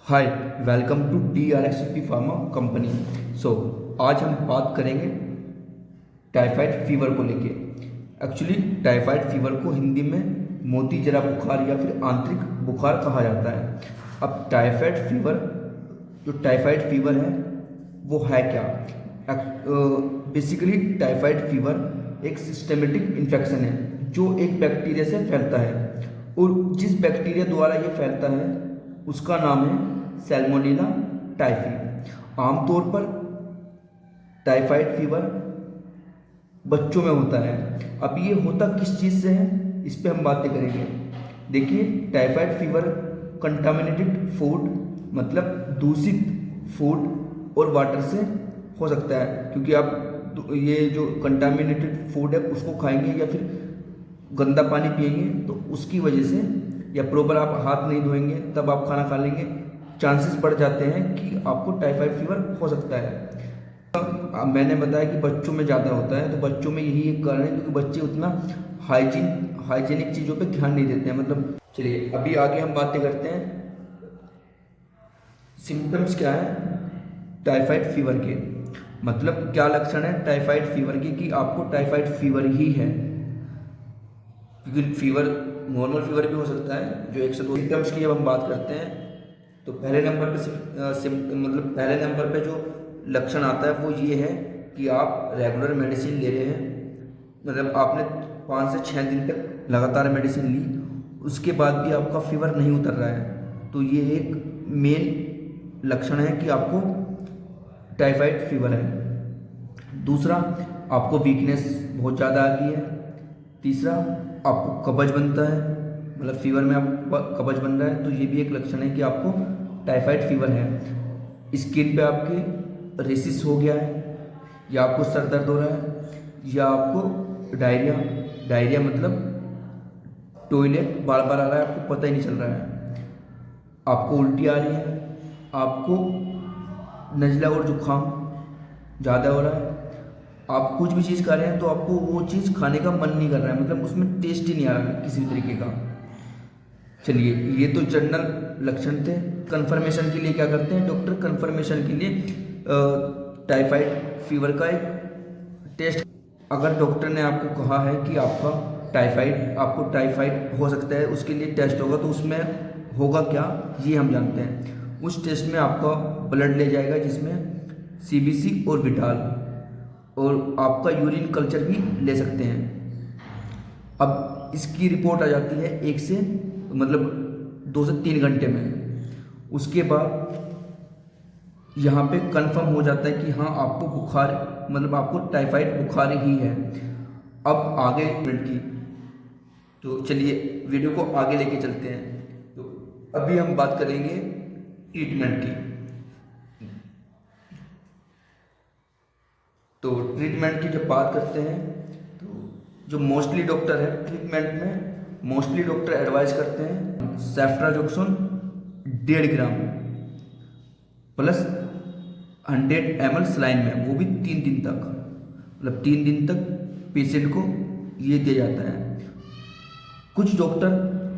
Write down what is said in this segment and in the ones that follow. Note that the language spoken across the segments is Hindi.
Hi, welcome to DRXP pharma company. आज हम बात करेंगे टाइफाइड फीवर को लेके। एक्चुअली टाइफाइड फीवर को हिंदी में मोती जरा बुखार या फिर आंतरिक बुखार कहा जाता है। अब टाइफाइड फीवर है वो है क्या? बेसिकली टाइफाइड फीवर एक सिस्टमेटिक इन्फेक्शन है जो एक बैक्टीरिया से फैलता है, और जिस बैक्टीरिया द्वारा ये फैलता है उसका नाम है सैल्मोनेला टाइफी। आमतौर पर टाइफाइड फीवर बच्चों में होता है। अब ये होता किस चीज़ से है, इस पे हम बातें करेंगे। देखिए, टाइफाइड फीवर कंटामिनेटेड फूड मतलब दूषित फूड और वाटर से हो सकता है, क्योंकि आप ये जो कंटामिनेटेड फूड है उसको खाएंगे या फिर गंदा पानी पिएंगे तो उसकी वजह से, या प्रॉपर आप हाथ नहीं धोएंगे तब आप खाना खा लेंगे, चांसेस बढ़ जाते हैं कि आपको टाइफाइड फीवर हो सकता है। मैंने बताया कि बच्चों में ज़्यादा होता है, तो बच्चों में यही एक कारण है क्योंकि बच्चे उतना हाइजीनिक चीज़ों पे ध्यान नहीं देते हैं। मतलब चलिए अभी आगे हम बातें करते हैं सिम्टम्स क्या है टाइफाइड फीवर के, मतलब क्या लक्षण है टाइफाइड फीवर की कि आपको टाइफाइड फीवर ही है। क्योंकि फीवर नॉर्मल फीवर भी हो सकता है। जो 102 सिम्टम्स की जब हम बात करते हैं तो पहले नंबर पे जो लक्षण आता है वो ये है कि आप रेगुलर मेडिसिन ले रहे हैं, मतलब आपने 5 से 6 दिन तक लगातार मेडिसिन ली, उसके बाद भी आपका फीवर नहीं उतर रहा है, तो ये एक मेन लक्षण है कि आपको टाइफाइड फीवर है। दूसरा, आपको वीकनेस बहुत ज़्यादा आ गई है। तीसरा, आपको कब्ज बनता है, मतलब फीवर में आपको कब्ज बन रहा है, तो ये भी एक लक्षण है कि आपको टाइफाइड फीवर है। स्किन पे आपके रेसिस हो गया है, या आपको सर दर्द हो रहा है, या आपको डायरिया मतलब टॉयलेट बार बार आ रहा है, आपको पता ही नहीं चल रहा है, आपको उल्टी आ रही है, आपको नज़ला और जुकाम ज़्यादा हो रहा है, आप कुछ भी चीज़ खा रहे हैं तो आपको वो चीज़ खाने का मन नहीं कर रहा है, मतलब उसमें टेस्ट ही नहीं आ रहा है किसी भी तरीके का। चलिए, ये तो जनरल लक्षण थे। कंफर्मेशन के लिए क्या करते हैं डॉक्टर? कंफर्मेशन के लिए टाइफाइड फीवर का एक टेस्ट, अगर डॉक्टर ने आपको कहा है कि आपको टाइफाइड हो सकता है, उसके लिए टेस्ट होगा, तो उसमें होगा क्या ये हम जानते हैं। उस टेस्ट में आपका ब्लड ले जाएगा जिसमें CBC और विटाल, और आपका यूरिन कल्चर भी ले सकते हैं। अब इसकी रिपोर्ट आ जाती है 2 से 3 घंटे में। उसके बाद यहाँ पे कंफर्म हो जाता है कि हाँ आपको बुखार, मतलब आपको टाइफाइड बुखार ही है। अब आगे ट्रीटमेंट की, तो चलिए वीडियो को आगे लेके चलते हैं। तो अभी हम बात करेंगे ट्रीटमेंट की। तो ट्रीटमेंट की जब बात करते हैं तो जो मोस्टली डॉक्टर है ट्रीटमेंट में, मोस्टली डॉक्टर एडवाइस करते हैं सेफ्ट्राजोक्सोन 1.5 ग्राम प्लस 100 ml सलाइन में, वो भी 3 दिन तक, मतलब 3 दिन तक पेशेंट को ये दिया जाता है। कुछ डॉक्टर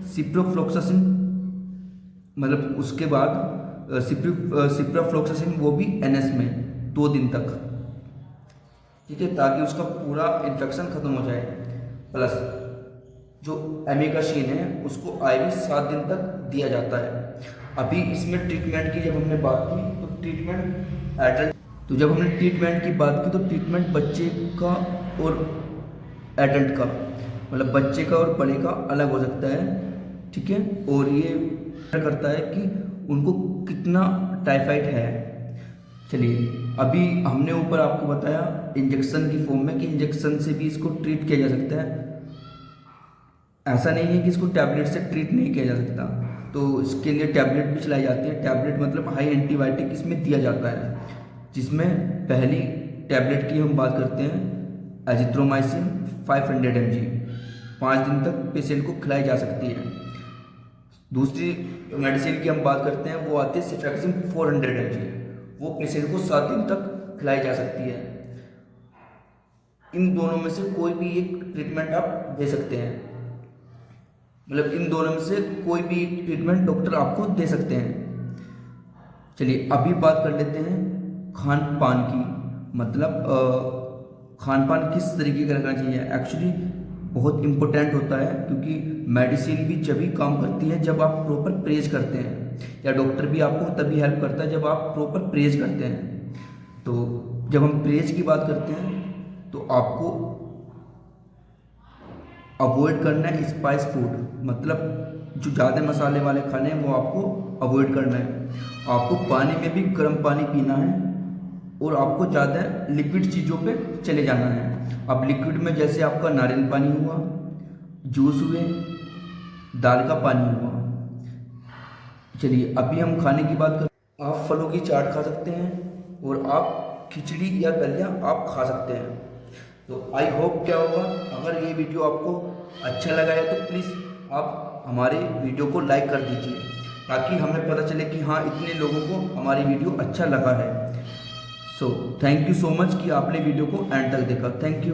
सिप्रोफ्लोक्सासिन, मतलब उसके बाद सिप्रोफ्लोक्सासिन वो भी NS में 2 दिन तक, ठीक है, ताकि उसका पूरा इन्फेक्शन खत्म हो जाए। प्लस जो एमिकाशीन है उसको IV 7 दिन तक दिया जाता है। अभी इसमें ट्रीटमेंट की जब हमने बात की तो ट्रीटमेंट की बात की तो ट्रीटमेंट बच्चे का और एडल्ट का, मतलब बच्चे का और बड़े का अलग हो सकता है, ठीक है, और ये करता है कि उनको कितना टाइफाइड है। चलिए, अभी हमने ऊपर आपको बताया इंजेक्शन की फॉर्म में कि इंजेक्शन से भी इसको ट्रीट किया जा सकता है। ऐसा नहीं है कि इसको टैबलेट से ट्रीट नहीं किया जा सकता, तो इसके लिए टैबलेट भी चलाई जाती है। टैबलेट मतलब हाई एंटीबायोटिक इसमें दिया जाता है, जिसमें पहली टैबलेट की हम बात करते हैं एजिथ्रोमाइसिन 500 mg, 5 दिन तक पेशेंट को खिलाई जा सकती है। दूसरी मेडिसिन की हम बात करते हैं वो आती है सिफ्रैक्सिन 400 mg, वो पेशेंट को 7 दिन तक खिलाई जा सकती है। इन दोनों में से कोई भी एक ट्रीटमेंट आप दे सकते हैं, मतलब इन दोनों में से कोई भी ट्रीटमेंट डॉक्टर आपको दे सकते हैं। चलिए अभी बात कर लेते हैं खान पान की, मतलब खान पान किस तरीके का रखना चाहिए। एक्चुअली बहुत इम्पोर्टेंट होता है, क्योंकि मेडिसिन भी जब ही काम करती है जब आप प्रॉपर परहेज करते हैं, या डॉक्टर भी आपको तभी हेल्प करता है जब आप प्रॉपर परहेज करते हैं। तो जब हम परहेज की बात करते हैं तो आपको अवॉइड करना है स्पाइस फूड, मतलब जो ज़्यादा मसाले वाले खाने हैं वो आपको अवॉइड करना है। आपको पानी में भी गर्म पानी पीना है, और आपको ज़्यादा लिक्विड चीज़ों पे चले जाना है। अब लिक्विड में जैसे आपका नारियल पानी हुआ, जूस हुए, दाल का पानी हुआ। चलिए अभी हम खाने की बात करें। आप फलों की चाट खा सकते हैं, और आप खिचड़ी या दलिया आप खा सकते हैं। तो आई होप क्या होगा, अगर ये वीडियो आपको अच्छा लगा है तो प्लीज़ आप हमारे वीडियो को लाइक कर दीजिए, ताकि हमें पता चले कि हाँ इतने लोगों को हमारी वीडियो अच्छा लगा है। So thank you so much कि आपने वीडियो को एंड तक देखा। Thank you.